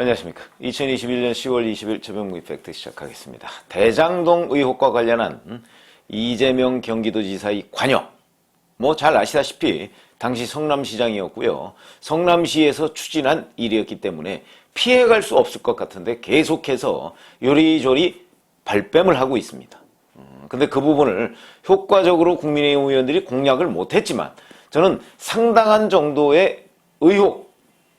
안녕하십니까. 2021년 10월 20일 최병무 이펙트 시작하겠습니다. 대장동 의혹과 관련한 이재명 경기도지사의 관여, 잘 아시다시피 당시 성남시장이었고요. 성남시에서 추진한 일이었기 때문에 피해갈 수 없을 것 같은데 계속해서 요리조리 발뺌을 하고 있습니다. 근데 그 부분을 효과적으로 국민의힘 의원들이 공략을 못했지만 저는 상당한 정도의 의혹,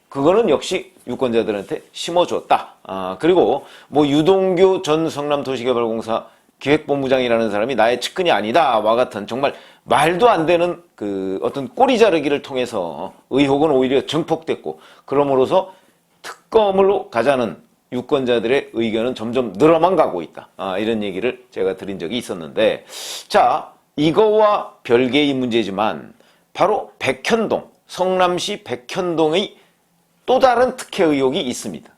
그거는 역시 유권자들한테 심어줬다. 그리고 유동규 전 성남도시개발공사 기획본부장이라는 사람이 나의 측근이 아니다와 같은 정말 말도 안 되는 어떤 꼬리 자르기를 통해서 의혹은 오히려 증폭됐고, 그러므로서 특검으로 가자는 유권자들의 의견은 점점 늘어만 가고 있다. 이런 얘기를 제가 드린 적이 있었는데, 자, 이거와 별개의 문제지만 바로 백현동, 성남시 백현동의 또 다른 특혜 의혹이 있습니다.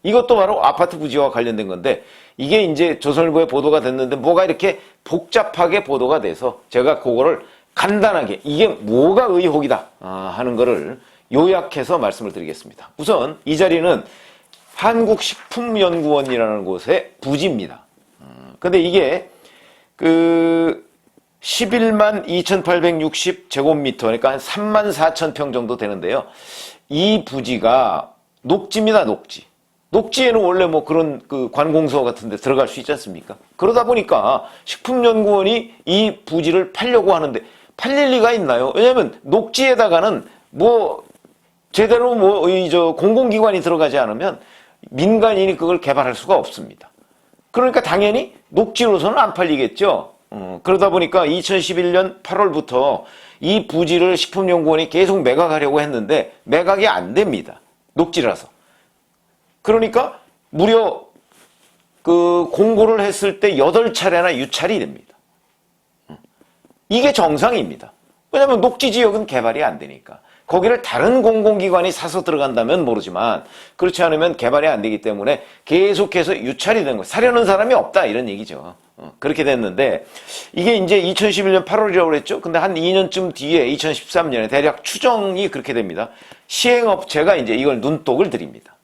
이것도 바로 아파트 부지와 관련된 건데, 이게 이제 조선일보에 보도가 됐는데 뭐가 이렇게 복잡하게 보도가 돼서 제가 그거를 간단하게 이게 뭐가 의혹이다 하는 거를 요약해서 말씀을 드리겠습니다. 우선 이 자리는 한국식품연구원이라는 곳의 부지입니다. 근데 이게 11만 2,860제곱미터, 그러니까 한 3만 4천 평 정도 되는데요. 이 부지가 녹지입니다, 녹지. 녹지에는 원래 그런 관공서 같은 데 들어갈 수 있지 않습니까? 그러다 보니까 식품연구원이 이 부지를 팔려고 하는데 팔릴 리가 있나요? 왜냐면 녹지에다가는 제대로 공공기관이 들어가지 않으면 민간인이 그걸 개발할 수가 없습니다. 그러니까 당연히 녹지로서는 안 팔리겠죠. 그러다 보니까 2011년 8월부터 이 부지를 식품연구원이 계속 매각하려고 했는데 매각이 안 됩니다. 녹지라서. 그러니까 무려 공고를 했을 때 8차례나 유찰이 됩니다. 이게 정상입니다. 왜냐하면 녹지 지역은 개발이 안 되니까. 거기를 다른 공공기관이 사서 들어간다면 모르지만 그렇지 않으면 개발이 안 되기 때문에 계속해서 유찰이 된 거예요. 사려는 사람이 없다, 이런 얘기죠. 그렇게 됐는데 이게 이제 2011년 8월이라고 그랬죠. 근데 한 2년쯤 뒤에 2013년에 대략 추정이 그렇게 됩니다. 시행업체가 이제 이걸 눈독을 들입니다.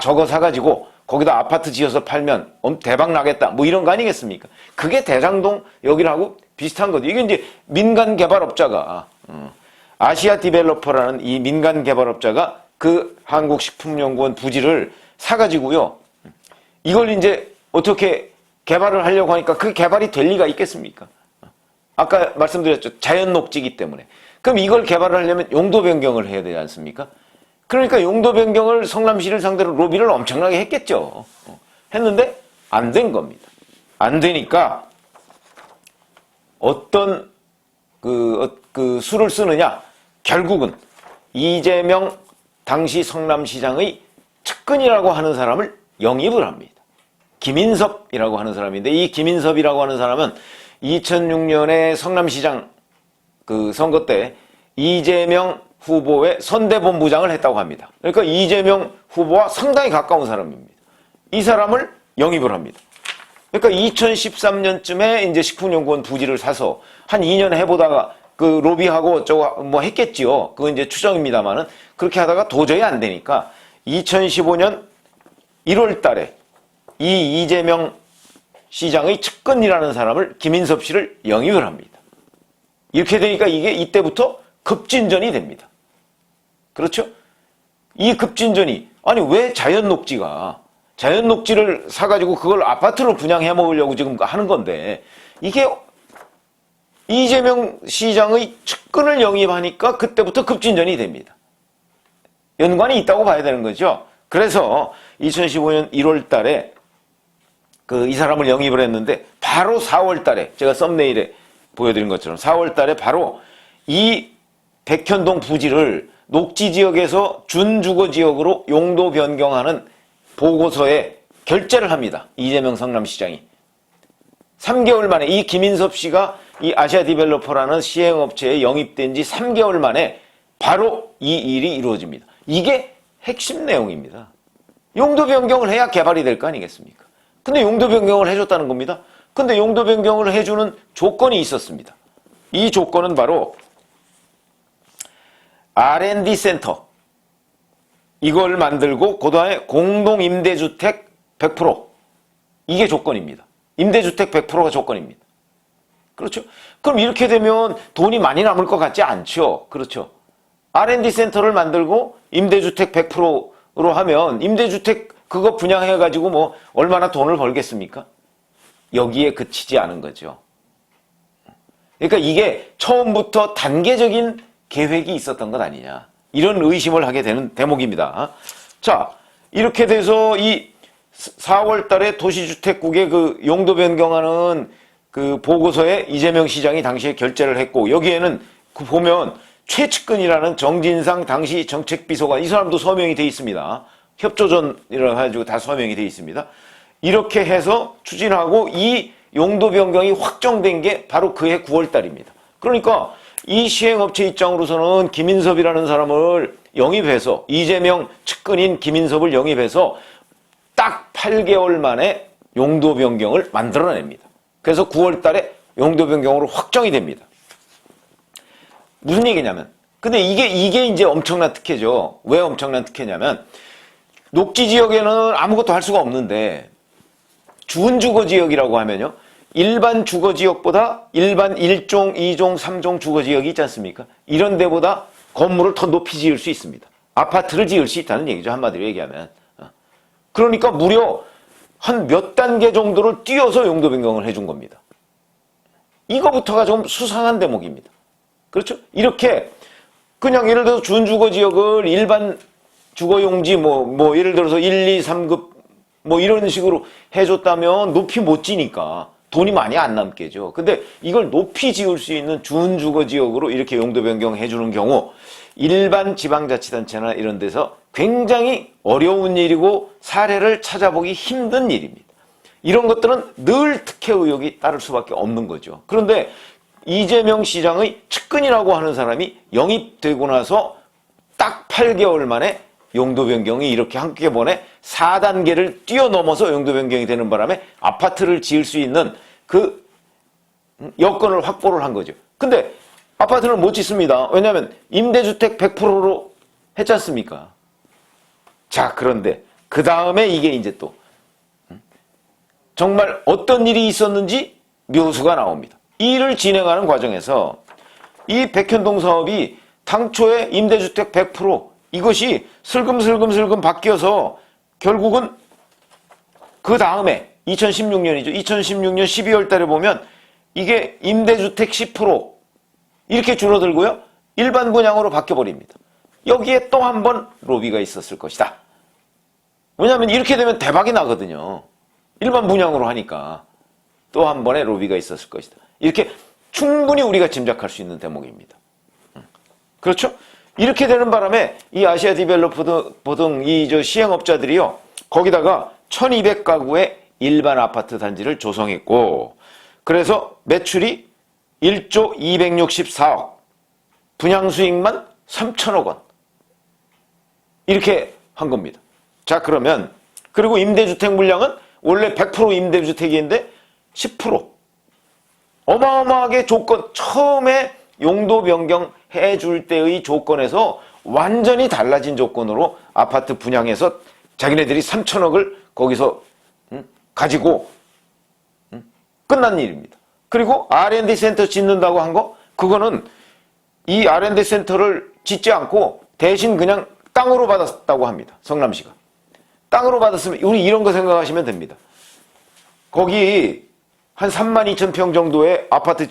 저거 사가지고 거기다 아파트 지어서 팔면 대박 나겠다, 이런 거 아니겠습니까? 그게 대장동 여기라고 비슷한 거죠. 이게 이제 민간 개발업자가 아시아 디벨로퍼라는 이 민간 개발업자가 한국식품연구원 부지를 사가지고요. 이걸 이제 어떻게 개발을 하려고 하니까 그 개발이 될 리가 있겠습니까? 아까 말씀드렸죠. 자연 녹지이기 때문에. 그럼 이걸 개발을 하려면 용도 변경을 해야 되지 않습니까? 그러니까 용도 변경을 성남시를 상대로 로비를 엄청나게 했겠죠. 했는데 안 된 겁니다. 안 되니까 어떤 수를 쓰느냐? 결국은 이재명 당시 성남시장의 측근이라고 하는 사람을 영입을 합니다. 김인섭이라고 하는 사람인데, 이 김인섭이라고 하는 사람은 2006년에 성남시장 선거 때 이재명 후보의 선대본부장을 했다고 합니다. 그러니까 이재명 후보와 상당히 가까운 사람입니다. 이 사람을 영입을 합니다. 그러니까 2013년쯤에 이제 식품연구원 부지를 사서 한 2년 해보다가 로비하고 어쩌고 했겠지요. 그건 이제 추정입니다만은 그렇게 하다가 도저히 안 되니까 2015년 1월 달에 이 이재명 시장의 측근이라는 사람을, 김인섭 씨를 영입을 합니다. 이렇게 되니까 이게 이때부터 급진전이 됩니다. 그렇죠? 이 급진전이, 왜 자연 녹지를 사가지고 그걸 아파트로 분양해 먹으려고 지금 하는 건데, 이게 이재명 시장의 측근을 영입하니까 그때부터 급진전이 됩니다. 연관이 있다고 봐야 되는 거죠. 그래서 2015년 1월 달에 이 사람을 영입을 했는데, 바로 4월 달에 제가 썸네일에 보여드린 것처럼 4월 달에 바로 이 백현동 부지를 녹지 지역에서 준주거 지역으로 용도 변경하는 보고서에 결재를 합니다. 이재명 성남시장이. 3개월 만에 이 김인섭 씨가 이 아시아 디벨로퍼라는 시행업체에 영입된 지 3개월 만에 바로 이 일이 이루어집니다. 이게 핵심 내용입니다. 용도 변경을 해야 개발이 될 거 아니겠습니까? 근데 용도 변경을 해줬다는 겁니다. 근데 용도 변경을 해주는 조건이 있었습니다. 이 조건은 바로 R&D 센터, 이걸 만들고 그다음에 공동임대주택 100%. 이게 조건입니다. 임대주택 100%가 조건입니다. 그렇죠? 그럼 이렇게 되면 돈이 많이 남을 것 같지 않죠? 그렇죠? R&D 센터를 만들고 임대주택 100%로 하면 임대주택 그거 분양해가지고 뭐 얼마나 돈을 벌겠습니까? 여기에 그치지 않은 거죠. 그러니까 이게 처음부터 단계적인 계획이 있었던 것 아니냐. 이런 의심을 하게 되는 대목입니다. 자, 이렇게 돼서 이 4월 달에 도시주택국의 그 용도 변경하는 그 보고서에 이재명 시장이 당시에 결재를 했고, 여기에는 그 보면 최측근이라는 정진상 당시 정책비서관, 이 사람도 서명이 돼 있습니다. 협조전이라 가지고 다 서명이 돼 있습니다. 이렇게 해서 추진하고 이 용도 변경이 확정된 게 바로 그해 9월 달입니다. 그러니까 이 시행업체 입장으로서는 김인섭이라는 사람을 영입해서, 이재명 측근인 김인섭을 영입해서 딱 8개월 만에 용도 변경을 만들어냅니다. 그래서 9월 달에 용도 변경으로 확정이 됩니다. 무슨 얘기냐면, 근데 이게 이제 엄청난 특혜죠. 왜 엄청난 특혜냐면, 녹지 지역에는 아무것도 할 수가 없는데, 준주거 지역이라고 하면요, 일반 주거 지역보다 일반 1종, 2종, 3종 주거 지역이 있지 않습니까? 이런 데보다 건물을 더 높이 지을 수 있습니다. 아파트를 지을 수 있다는 얘기죠. 한마디로 얘기하면. 그러니까 무려 한 몇 단계 정도를 뛰어서 용도 변경을 해준 겁니다. 이거부터가 좀 수상한 대목입니다. 그렇죠? 이렇게 그냥 예를 들어서 준주거 지역을 일반 주거용지 뭐 예를 들어서 1, 2, 3급 뭐 이런 식으로 해줬다면 높이 못 지니까 돈이 많이 안 남겠죠. 근데 이걸 높이 지을 수 있는 준주거 지역으로 이렇게 용도 변경해 주는 경우 일반 지방자치단체나 이런 데서 굉장히 어려운 일이고 사례를 찾아보기 힘든 일입니다. 이런 것들은 늘 특혜 의혹이 따를 수밖에 없는 거죠. 그런데 이재명 시장의 측근이라고 하는 사람이 영입되고 나서 딱 8개월 만에 용도 변경이 이렇게 한꺼번에 4단계를 뛰어넘어서 용도 변경이 되는 바람에 아파트를 지을 수 있는 그 여건을 확보를 한 거죠. 근데 아파트는 못 짓습니다. 왜냐하면 임대주택 100%로 했지 않습니까? 자, 그런데 그 다음에 이게 이제 또 정말 어떤 일이 있었는지 묘수가 나옵니다. 이 일을 진행하는 과정에서 이 백현동 사업이 당초에 임대주택 100% 이것이 슬금슬금 바뀌어서 결국은 그 다음에 2016년이죠. 2016년 12월 달에 보면 이게 임대주택 10% 이렇게 줄어들고요. 일반 분양으로 바뀌어버립니다. 여기에 또 한 번 로비가 있었을 것이다. 왜냐하면 이렇게 되면 대박이 나거든요. 일반 분양으로 하니까 또 한 번의 로비가 있었을 것이다. 이렇게 충분히 우리가 짐작할 수 있는 대목입니다. 그렇죠? 이렇게 되는 바람에 이 아시아 디벨로퍼 등 이 시행업자들이요, 거기다가 1200가구의 일반 아파트 단지를 조성했고, 그래서 매출이 1조 264억, 분양 수익만 3천억 원. 이렇게 한 겁니다. 자, 그러면, 그리고 임대주택 물량은 원래 100% 임대주택인데 10%. 어마어마하게 조건, 처음에 용도 변경 해줄 때의 조건에서 완전히 달라진 조건으로 아파트 분양해서 자기네들이 3천억을 거기서 가지고 끝난 일입니다. 그리고 R&D 센터 짓는다고 한 거, 그거는 이 R&D 센터를 짓지 않고 대신 그냥 땅으로 받았다고 합니다. 성남시가. 땅으로 받았으면 우리 이런 거 생각하시면 됩니다. 거기 한 32,000평 정도의 아파트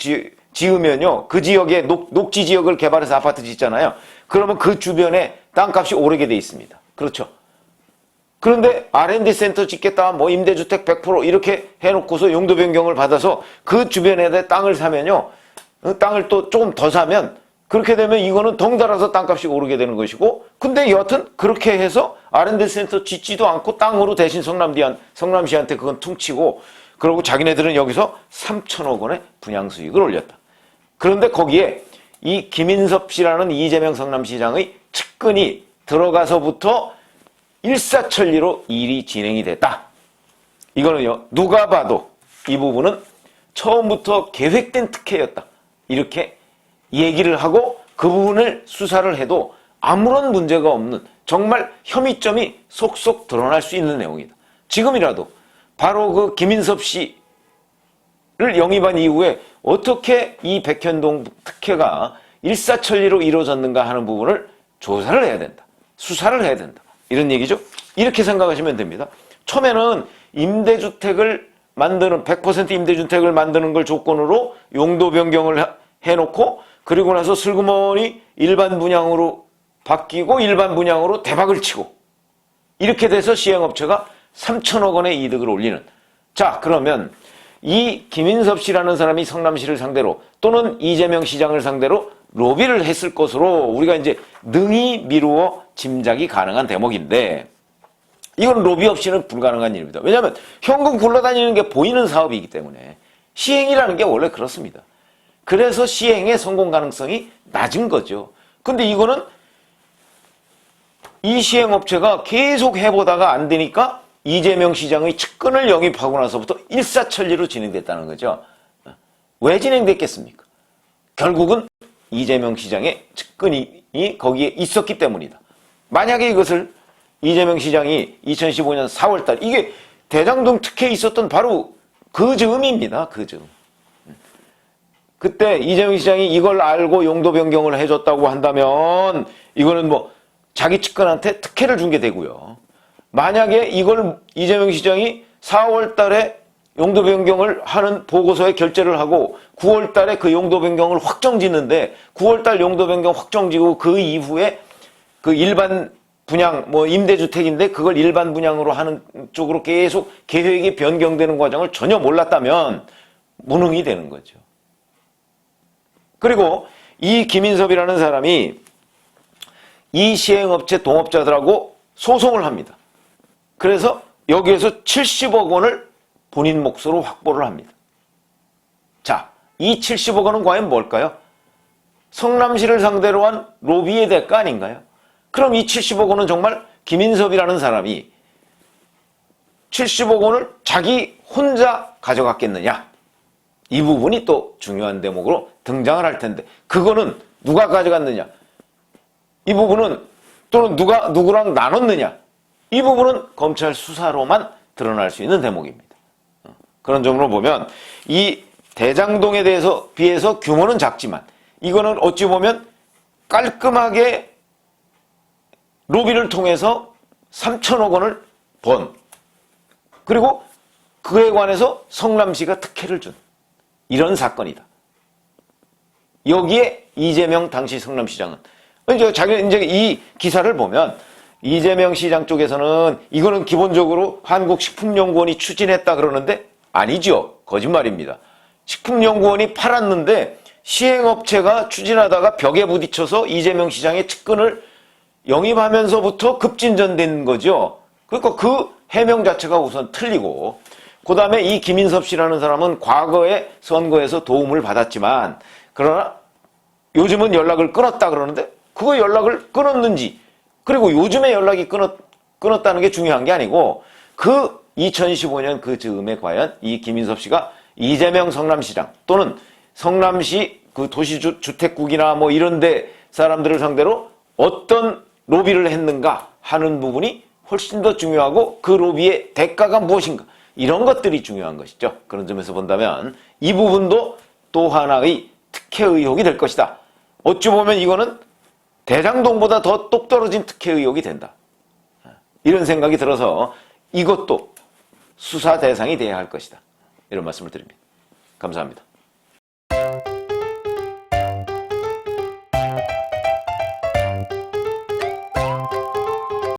지으면요, 그 지역에 녹지 지역을 개발해서 아파트 짓잖아요. 그러면 그 주변에 땅값이 오르게 돼 있습니다. 그렇죠? 그런데 R&D 센터 짓겠다, 뭐 임대주택 100% 이렇게 해놓고서 용도 변경을 받아서 그 주변에 땅을 사면요, 땅을 또 조금 더 사면 그렇게 되면 이거는 덩달아서 땅값이 오르게 되는 것이고, 근데 여하튼 그렇게 해서 R&D 센터 짓지도 않고 땅으로 대신 성남시한테 그건 퉁치고, 그리고 자기네들은 여기서 3천억 원의 분양 수익을 올렸다. 그런데 거기에 이 김인섭 씨라는 이재명 성남시장의 측근이 들어가서부터 일사천리로 일이 진행이 됐다. 이거는요, 누가 봐도 이 부분은 처음부터 계획된 특혜였다. 이렇게 얘기를 하고 그 부분을 수사를 해도 아무런 문제가 없는 정말 혐의점이 속속 드러날 수 있는 내용이다. 지금이라도 바로 그 김인섭 씨를 영입한 이후에 어떻게 이 백현동 특혜가 일사천리로 이루어졌는가 하는 부분을 조사를 해야 된다. 수사를 해야 된다. 이런 얘기죠. 이렇게 생각하시면 됩니다. 처음에는 임대주택을 만드는 100% 임대주택을 만드는 걸 조건으로 용도 변경을 해놓고 그리고 나서 슬그머니 일반 분양으로 바뀌고 일반 분양으로 대박을 치고 이렇게 돼서 시행업체가 3천억 원의 이득을 올리는. 자, 그러면 이 김인섭 씨라는 사람이 성남시를 상대로 또는 이재명 시장을 상대로 로비를 했을 것으로 우리가 이제 능히 미루어 짐작이 가능한 대목인데 이건 로비 없이는 불가능한 일입니다. 왜냐하면 현금 굴러다니는 게 보이는 사업이기 때문에 시행이라는 게 원래 그렇습니다. 그래서 시행의 성공 가능성이 낮은 거죠. 근데 이거는 이 시행업체가 계속 해보다가 안 되니까 이재명 시장의 측근을 영입하고 나서부터 일사천리로 진행됐다는 거죠. 왜 진행됐겠습니까? 결국은 이재명 시장의 측근이 거기에 있었기 때문이다. 만약에 이것을 이재명 시장이 2015년 4월달 이게 대장동 특혜에 있었던 바로 그 즈음입니다. 그 즈음. 그때 이재명 시장이 이걸 알고 용도 변경을 해줬다고 한다면 이거는 뭐 자기 측근한테 특혜를 준 게 되고요. 만약에 이걸 이재명 시장이 4월 달에 용도 변경을 하는 보고서에 결재를 하고 9월 달에 그 용도 변경을 확정짓는데 9월 달 용도 변경 확정지고 그 이후에 그 일반 분양 뭐 임대주택인데 그걸 일반 분양으로 하는 쪽으로 계속 계획이 변경되는 과정을 전혀 몰랐다면 무능이 되는 거죠. 그리고 이 김인섭이라는 사람이 이 시행업체 동업자들하고 소송을 합니다. 그래서 여기에서 70억 원을 본인 몫으로 확보를 합니다. 자, 이 70억 원은 과연 뭘까요? 성남시를 상대로 한 로비의 대가 아닌가요? 그럼 이 70억 원은 정말 김인섭이라는 사람이 70억 원을 자기 혼자 가져갔겠느냐? 이 부분이 또 중요한 대목으로 등장을 할 텐데 그거는 누가 가져갔느냐? 이 부분은 또는 누가 누구랑 나눴느냐? 이 부분은 검찰 수사로만 드러날 수 있는 대목입니다. 그런 점으로 보면 이 대장동에 대해서 비해서 규모는 작지만 이거는 어찌 보면 깔끔하게 로비를 통해서 3천억 원을 번 그리고 그에 관해서 성남시가 특혜를 준 이런 사건이다. 여기에 이재명 당시 성남시장은 이제 이 기사를 보면 이재명 시장 쪽에서는 이거는 기본적으로 한국식품연구원이 추진했다 그러는데 아니죠. 거짓말입니다. 식품연구원이 팔았는데 시행업체가 추진하다가 벽에 부딪혀서 이재명 시장의 측근을 영입하면서부터 급진전된 거죠. 그러니까 그 해명 자체가 우선 틀리고 그 다음에 이 김인섭 씨라는 사람은 과거에 선거에서 도움을 받았지만 그러나 요즘은 연락을 끊었다 그러는데 그거 연락을 끊었는지 그리고 요즘에 연락이 끊었다는 게 중요한 게 아니고 그 2015년 그 즈음에 과연 이 김인섭 씨가 이재명 성남시장 또는 성남시 그 도시주택국이나 뭐 이런데 사람들을 상대로 어떤 로비를 했는가 하는 부분이 훨씬 더 중요하고 그 로비의 대가가 무엇인가 이런 것들이 중요한 것이죠. 그런 점에서 본다면 이 부분도 또 하나의 특혜 의혹이 될 것이다. 어찌 보면 이거는 대장동보다 더 똑 떨어진 특혜 의혹이 된다. 이런 생각이 들어서 이것도 수사 대상이 돼야 할 것이다. 이런 말씀을 드립니다. 감사합니다.